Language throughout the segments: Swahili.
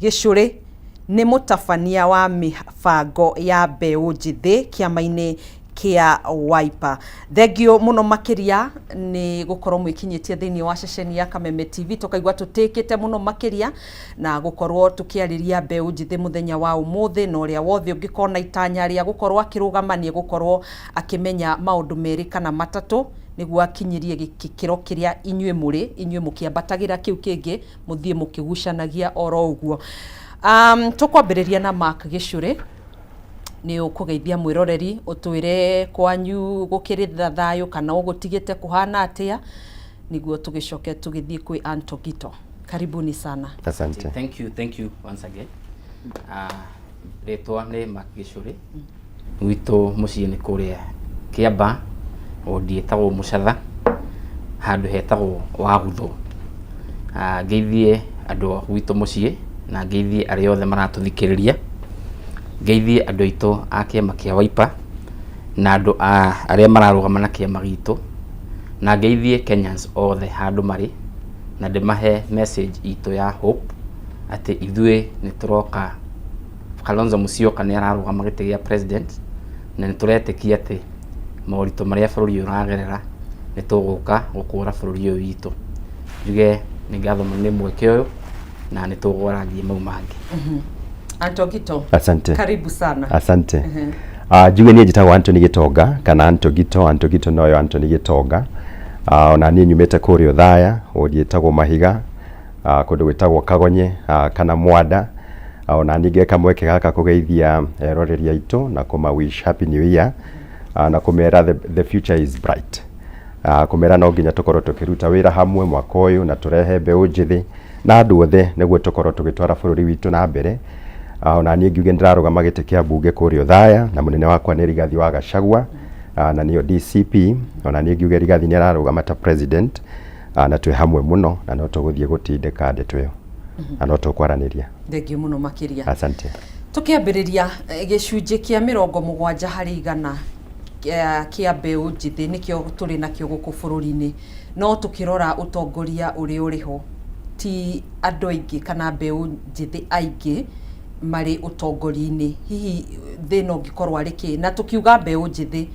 Gĩcũrĩ nĩ mũtabania wa mĩbango ya mbeũ njĩthĩ kĩama-inĩ kia Wiper. Thengio muno makiria ni gukorwo mwikinyĩtie thĩinĩ wa ceceni ya Kameme TV, tukaigua tũtĩkĩte muno makiria na gukorwo tukiarĩria mbeũ njĩthĩ muthenya wa ũmũthĩ, na ũrĩa wothe ũngĩkorwo na itanya rĩa gukorwo akĩrũgama nĩ gukorwo akĩmenya maũndũ merĩ kana matatũ nĩguo akinyĩrie gĩkĩro kĩrĩa inyuĩ mũkĩambatagĩra kĩu kĩngĩ mũthiĩ mũkĩgucanagia oro ũguo. Tukwambĩrĩria na Mark Gĩcũrĩ, ni ukugeithia mwiroreri utwire kwanyu gukirithia thayo kana ugutigite kuhana atia niguo tugicoke tugithie kwi Anto Gito. Karibuni sana. Asante. Thank you once again. Retwa ni Mark Gĩcũrĩ. Wito muciĩ ni kuria Kiamba odietagwo Mucatha handu hetagwo Wagutho. Ngeithie andu wito muciĩ na ngeithie arĩa othe maratuthikĩrĩria. Ngeithie andũ aitũ a kĩama kĩa Wiper na andũ arĩa mararũgama na kĩama gitũ, na ngeithie Kenyans othe handũ marĩ, na ndĩmahe message itũ ya hope atĩ ithuĩ nĩ tũroka. Kalonzo Musyoka nĩ ararũgama gĩtĩ gĩa president na nĩ tũretĩkia atĩ maũritũ marĩa bũrũri ũragerera nĩ tũgũka gũkũra bũrũri ũyũ witũ. Njuge nĩ ngatho mũnene mweke ũyũ na nĩ tũgũaragia mau mangĩ. Anto Gito. Asante. Karibu sana. Asante. Njuge niĩ njĩtagwo Anthony Gitonga kana Anto Gito noyo Anthony Gitonga. Ona niĩ nyumĩte kũrĩa Othaya, ũnjĩtagwo Mahiga, kũndũ gwĩtagwo Kagonye kana Mwanda. Ona niĩ ngeka mweke gaka kũgeithia eroreri aitũ na kũma-wish happy new year na kũmera the future is bright. Kũmera no nginya tũkorwo tũkĩruta wĩra hamwe mwaka ũyũ na tũrehe mbeũ njĩthĩ na andũ othe nĩguo tũkorwo tũgĩtwara bũrũri witũ na mbere. Ona niĩ ngiuge ndĩrarũgama gĩtĩ kĩa mbunge kũrĩa Othaya na mũnene wakwa nĩ Rigathi wa Gachagua na nĩyo DCP. Ona niĩ ngiuge Rigathi nĩ ararũgama ta president na twĩ hamwe mũno na no tũgũthiĩ gũtindĩka ndeto ĩyo na no tũkwaranĩria. Thengio muno makiria. Asante. Tukiambĩrĩria gĩcunjĩ kĩa 70 harĩ 100 kia mbeũ njĩthĩ nĩkĩo tũrĩ nakĩo gũkũ bũrũri-inĩ, no tũkĩrora ũtongoria ũrĩ ũrĩho ti andũ aingĩ kana mbeũ njĩthĩ aingĩ marĩ ũtongoria-inĩ. Hihi thĩna ũngĩkorwo arĩ kĩ? Na tukiuga mbeũ njĩthĩ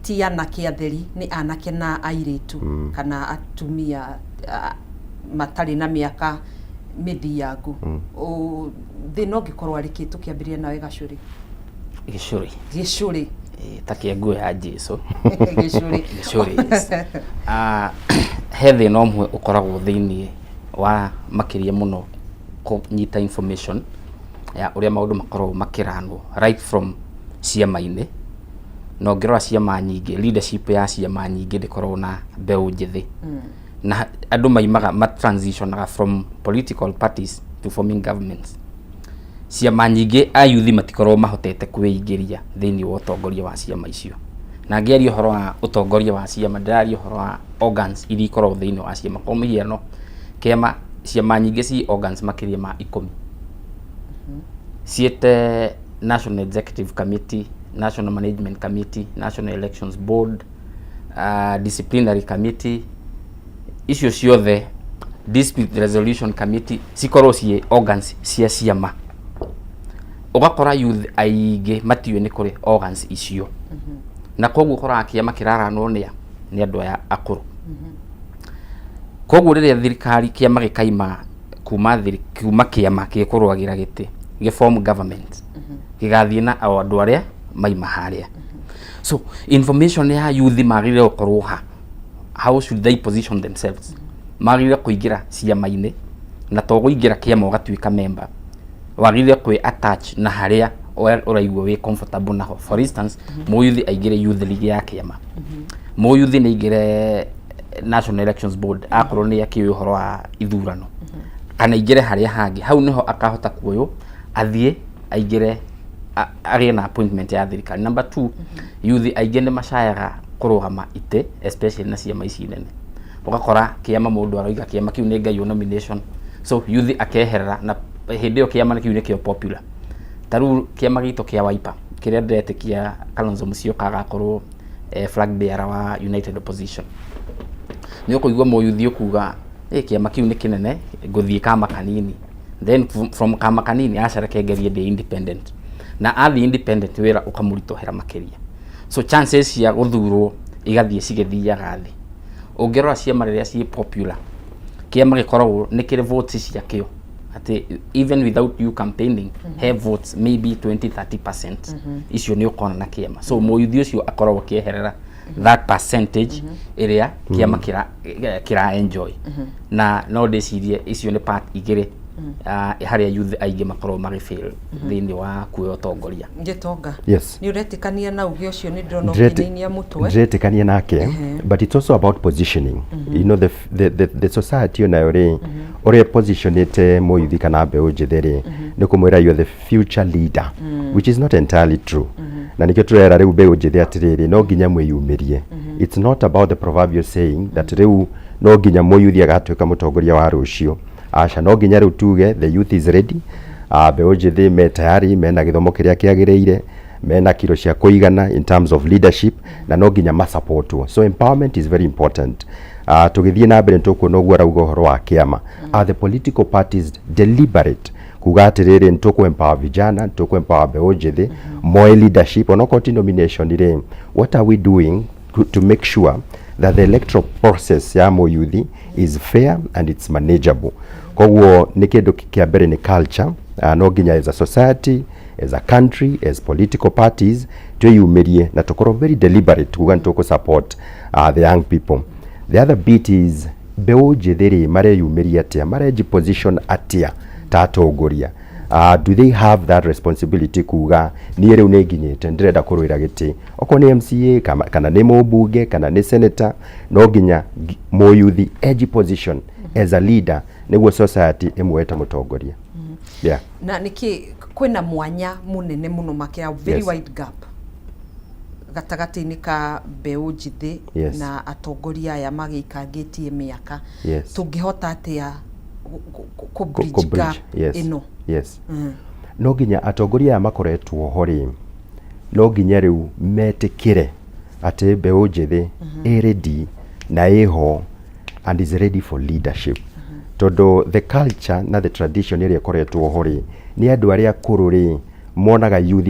ti anake atheri, nĩ anake na airĩtu kana atumia matarĩ na mĩaka mithiangu. Thĩna ũngĩkorwo arĩ kĩ? Tukiambĩrĩria nawe Gĩcũrĩ. Takia nguo ya Jesu. Gĩcũrĩ. He thĩna ũmwe ũkoragwo thĩinĩ wa makĩria mũno kũnyita information ya ũrĩa maũndũ makoragwo makĩranwo right from ciama-inĩ. Na ũngĩrora ciama nyingĩ, leadership ya ciama nyingĩ ndĩkoragwo na mbeũ njĩthĩ. Na andũ maimaga transitionaga from political parties to forming governments. Ciama nyingĩ ayuthi matikorwo mahotete kwĩingĩria thĩinĩ wa ũtongoria wa ciama icio. Na ngĩaria ũhoro wa ũtongoria wa ciama, ndĩraria ũhoro wa organs iria ikoragwo thĩinĩ wa ciama. Kwa mũhiano ciama nyingĩ ci organs makĩria ma 10. Ciete National Executive Committee, National Management Committee, National Elections Board, Disciplinary Committee, icio ciothe, Dispute Resolution Committee, cikorwo ci organs cia ciama. Ugakora youth aingĩ matiũĩ nĩ kũrĩ organs icio. Na koguo ũkoraga kĩama kĩraranwo nĩ andũ aya akũrũ. Koguo rĩrĩa thirikari kĩama gĩkaima kuma kĩama gĩkũrũagĩra gĩtĩ gĩform government gĩgathiĩ na andũ arĩa maima harĩa. So information ya youth magĩrĩire gũkorwo how should they position themselves? Magĩrĩire kũingĩra ciama-inĩ na to kũingĩra kĩama ũgatuĩka member. Wagĩrĩire kwĩ attach na harĩa ũraigua wĩ comfortable naho. For instance, mũyuthi aingĩre youth league ya kĩama, mũyuthi nĩ aingĩre National Elections Board akorwo nĩ akĩũĩ ũhoro wa ithurano, kana aingĩre harĩa hangĩ. Hau niho akahota kuoywo athiĩ aingĩre agĩe na appointment ya thirikari. Number 2, youth aingĩ nĩ macayaga kũrũgama itĩ, especially na ciama ici nene. Ũgakora kĩama mũndũ aroiga kĩama kĩu nĩ ngai nomination, so youth akeherera na hĩndĩ ĩyo kĩama kĩu nĩkĩo popular. Tarĩu kĩama gitũ kĩa Wiper kĩrĩa ndĩretĩkia Kalonzo Musyoka agakorwo flag bearer wa United Opposition, nĩ ũkũigua mũyuthi ũkuga kiama kiu ni kinene nguthie kama kanini, then from kama kanini acarekengerie ndi independent, na athi independent wira ukamuritohera makiria, so chances cia guthurwo igathie cigithiaga thi. Ungirora ciama riria ci popular, kiama gikoragwo ni kiri votes ciakio ati even without you campaigning have votes maybe 20-30%, icio ni ukona na kiama, so moyuthi ucio akoragwo kieherera that percentage iria kiama kira enjoy, na no ndicirie icio ni part igire haria youth aige makorwo magifail thini wa kuoya utongoria. Gitonga, yes, ni uretikania na uge ucio ni ndirona ukininia mutwe ndiretikania nake, but it's also about positioning. You know, the society onayo ri ore positionete moyuthi kana mbeu njithiri ni kumwira you are the future leader, which is not entirely true. Na nikio turera riu mbeu njithi atiriri no nginya mwiyumirie. It's not about the proverbial saying that riu no nginya moyuthi agatwika mutongoria wa rucio. Asha no nginya riu tuge the youth is ready, mbeu njithi me tayari, mena githomo kiria kiagiriire, mena kiro cia kuigana in terms of leadership, na no nginya ma support. So empowerment is very important. Tugithie na mbere ntukuona uguo arauga uhoro wa kiama, are the political parties deliberate kuga atiriri ntuku empower vijana, ntuku empower mbeu njithi, more leadership on okoti nomination ire. What are we doing to make sure that the electoral process ya moyuthi is fair and it's manageable? Koguo ni kindu kia mbere ni culture, no nginya as a society, as a country, as political parties tuyumirie na tukorwo very deliberate kuga ntuku support the young people. The other bit is mbeu njithiri mareyumiria atia, mareji position atia tatongoria. Do they have that responsibility kuga ni riu ni nginyite ndirenda kurwira giti oko ni MCA kana ni mubunge kana ni senator, no nginya moyuthi edge position as a leader niguo society imweta mutongoria. Yeah. Na niki kwina mwanya munene muno makia very wide gap gatagati-ini ka mbeu njithi na atongoria aya magikangitie miaka. Tungihota atia ku bridge gap ino? Yes. No nginya atongoria makoretwo hori, no nginya riu metikire ati mbeu njithi ready na iho and is ready for leadership. Todo the culture na the tradition iria koretwo hori ni andu aria kururi monaga youth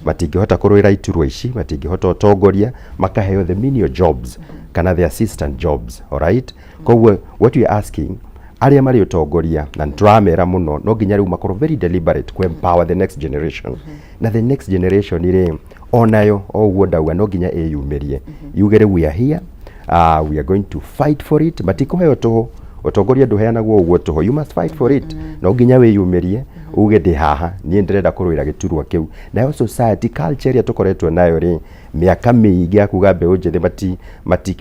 matingihota kurwira iturwa ici, matingihota utongoria, makaheo the menial jobs kana the assistant jobs. All right, koguo what we are asking aria mari utongoria na ntramera muno no nginya riu makorwo very deliberate ku empower the next generation. Na the next generation ire onayo oguo ndauga no nginya eyumirie, yugere we are here, we are going to fight for it, matikoheo toho utongoria nduheanagwo uguo toho, you must fight for it. No nginya wiyumirie uge ndi haha nie ndirenda kurwira giturwa kiu. Nayo society culture iria tukoretwo nayo ri miaka miingi akuga mbeu njithi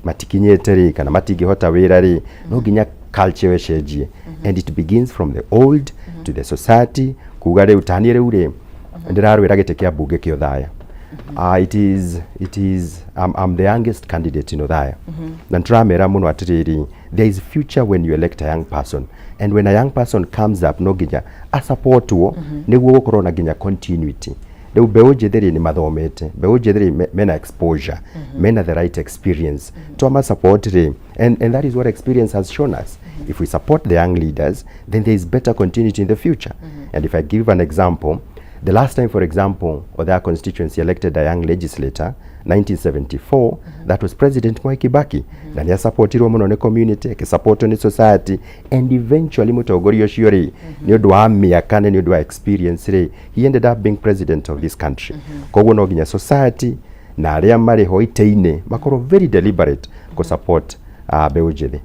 matikinyete ri kana matingihota wira ri, no nginya culture wecenjie, and it begins from the old to the society kuga riu tani riu ri ndirarwira gite kia bunge kio thaya. It is I'm the youngest candidate in Othaya. Na ntramera muno atiriri, there is future when you elect a young person, and when a young person comes up no ginya a support wo niguo gukorwo na ginya continuity. Riu mbeu njithiri ni mathomete, mbeu njithiri mena exposure, mena the right experience to ama support ri, and that is what experience has shown us. If we support the young leaders, then there is better continuity in the future. And if I give an example, the last time, for example, Othaya constituency elected a young legislator, 1974, that was President Mwai Kibaki. Na niya supportirwo muno ni community, ke support ni society, and eventually mutongoria ucio ri ni undu wa miaka ni undu wa experience ri, he ended up being president of this country. Koguo no ginya society na aria mari ho iteine makorwo very deliberate ku support mbeu njithi.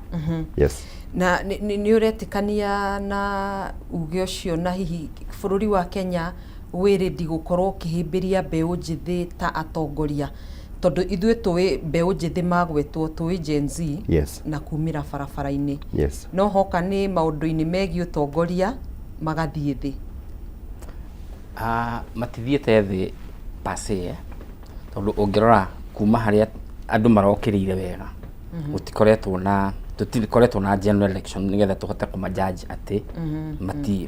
Yes. Na ni uretikania na uge ucio na hihi bururi wa Kenya wiridi gukorwo kihimbiria mbeu njithi ta atongoria, tondu ithuĩ tũĩ mbeu njithi magwetwo tũĩ Gen Z na kumira barabara-ini. No hoka ni maundu-ini megie utongoria magathie thi. Matithiete thi pase, tondu ungirora kuma haria andu marokirire wega tutikoretwo na general election nigetha tuhote kuma judge ati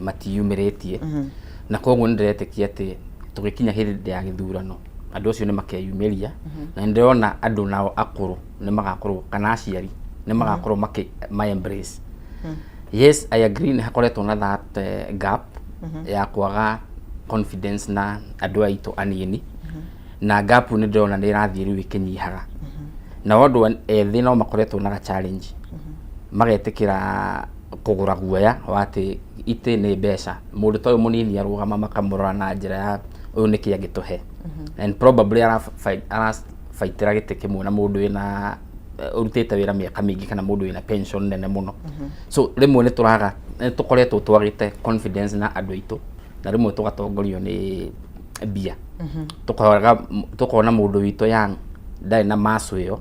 matiyumiritie. Na koguo ndiretekia ati tugikinya hindi ya githurano andu acio ni makeyumiria, na ndirona andu nao akuru ni magakorwo kana aciari nĩ magakorwo ma embrace. Yes, I agree nĩ hakoretwo na that gap ya kwaga confidence na andũ aitũ anini, na gap nĩ ndĩrona nĩ ĩrathiĩ rĩu ĩkĩnyihaga, na andũ ethĩ no makoretwo na challenge, magetĩkĩra kũgũra guoya wa atĩ itĩ nĩ mbeca, mũndũ ta ũyũ mũnini arũgama makamũrora na njĩra ya ũyũ nĩkĩ angĩtũhe, and probably arabaitĩra gĩtĩ kĩmwe na mũndũ wĩna urutĩte wĩra mĩaka mĩingĩ kana mũndũ wĩna pension nene mũno. So rĩmwe nĩ tũkoretwo twagĩte confidence na andũ aitũ, na rĩmwe tũgatongorio nĩ mbia, tũkona mũndũ witũ young ndarĩ na maso ĩyo,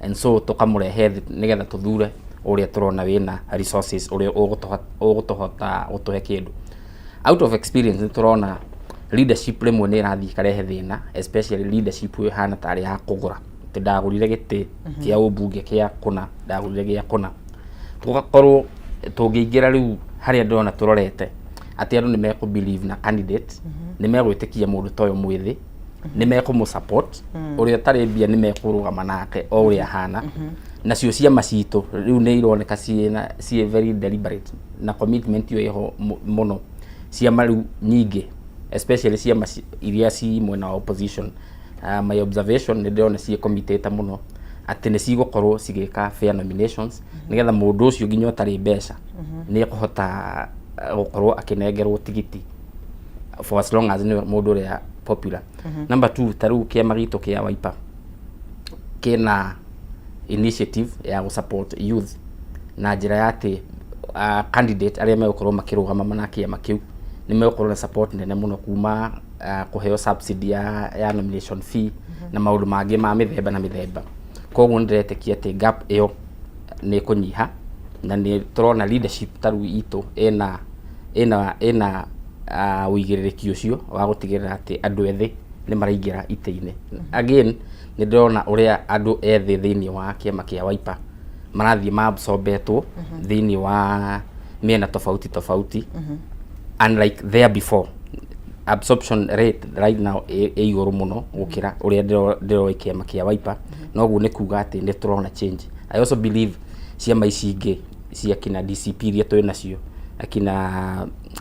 and so tũkamũrehe nĩgetha tũthure ũrĩa tũrona wĩna resources ũrĩa ũgũtũhota gũtũhe kĩndũ. Out of experience nĩ tũrona leadership rĩmwe nĩ ĩrathiĩ ikarehe thĩna, especially leadership ĩhana tarĩ ya kũgũra. Ndagũrire gĩtĩ kĩa ũmbunge kĩa kũna, ndagũrire gĩa kũna. Tũgakorwo tũngĩingĩra rĩu harĩa ndĩrona tũrorete atĩ andũ nĩ mekũ-believe na candidate, nĩ megwĩtĩkia mũndũ ta ũyũ mwĩthĩ, nĩ mekũmũ-support, ũrĩa ũtarĩ mbia nĩ mekũrũgama nake o ũrĩa ahana. Nacio ciama citũ rĩu nĩ ironeka ciĩ very deliberate, na commitment ĩyo ĩho mũno. Ciama rĩu nyingĩ, especially ciama iria ci mwena wa opposition, my observation nĩ ndĩrona ciĩ committed mũno atĩ nĩ cigũkorwo cigĩka fair nominations, nĩgetha mũndũ ũcio nginya ũtarĩ mbeca nĩ ekũhota gũkorwo akĩnengerwo tigiti for as long as nĩ mũndũ ũrĩa popular. Number 2, ta rĩu kĩama gitũ kĩa Wiper kĩna initiative ya support youth na njĩra ya atĩ candidate arĩa megũkorwo makĩrũgama na kĩama kĩu nĩ megũkorwo na support nene mũno kuma kũheo subsidy ya nomination fee na maũndũ mangĩ ma mĩthemba na mĩthemba. Koguo nĩ ndĩretĩkia atĩ gap ĩyo nĩ kũnyiha, na nĩ tũrona leadership ta rĩu itũ ĩna ũigĩrĩrĩki ũcio wa gũtigĩrĩra atĩ andũ ethĩ nĩ maraingĩra itĩ-inĩ. Again nĩ ndĩrona ũrĩa andũ ethĩ thĩinĩ wa kĩama kĩa Wiper marathiĩ maabsorbetwo thĩinĩ wa mĩena tofauti, unlike there before. Absorption rate right now ĩ igũrũ mũno gũkĩra ũrĩa ndĩroĩ kĩama kĩa Wiper, na ũguo nĩ kuga atĩ nĩ tũrona change. I also believe ciama ici ingĩ cia kina DCP iria twĩ nacio,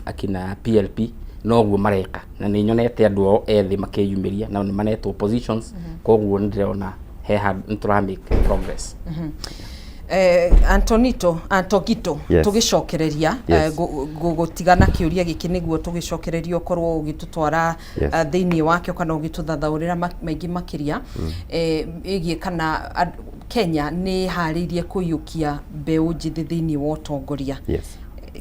akina PLP noguo mareka, na nĩ nyonete andũ ao ethĩ makĩyumĩria na nĩ manetwo positions, koguo nĩ ndĩrona nĩ tũra make progress. Antogito tugicokereria gutigana kiuria giki niguo tugicokereria ukorwo ugitutwara thiini wakio kana ugituthathaurira maingi makiria igie kana Kenya ni hariirie kuyukia mbeu njithi thiini wa utongoria.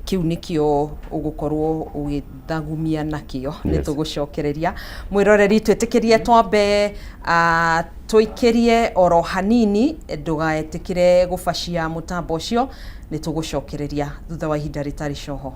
Kiu nikio ugukorwo ugithagumia nakio ni tugucokereria mwiroreri twitikirie twambe tuikirie oro hanini ndugaetikire gufacia mutambo ucio ni tugucokereria thutha wa ihinda ritari coho.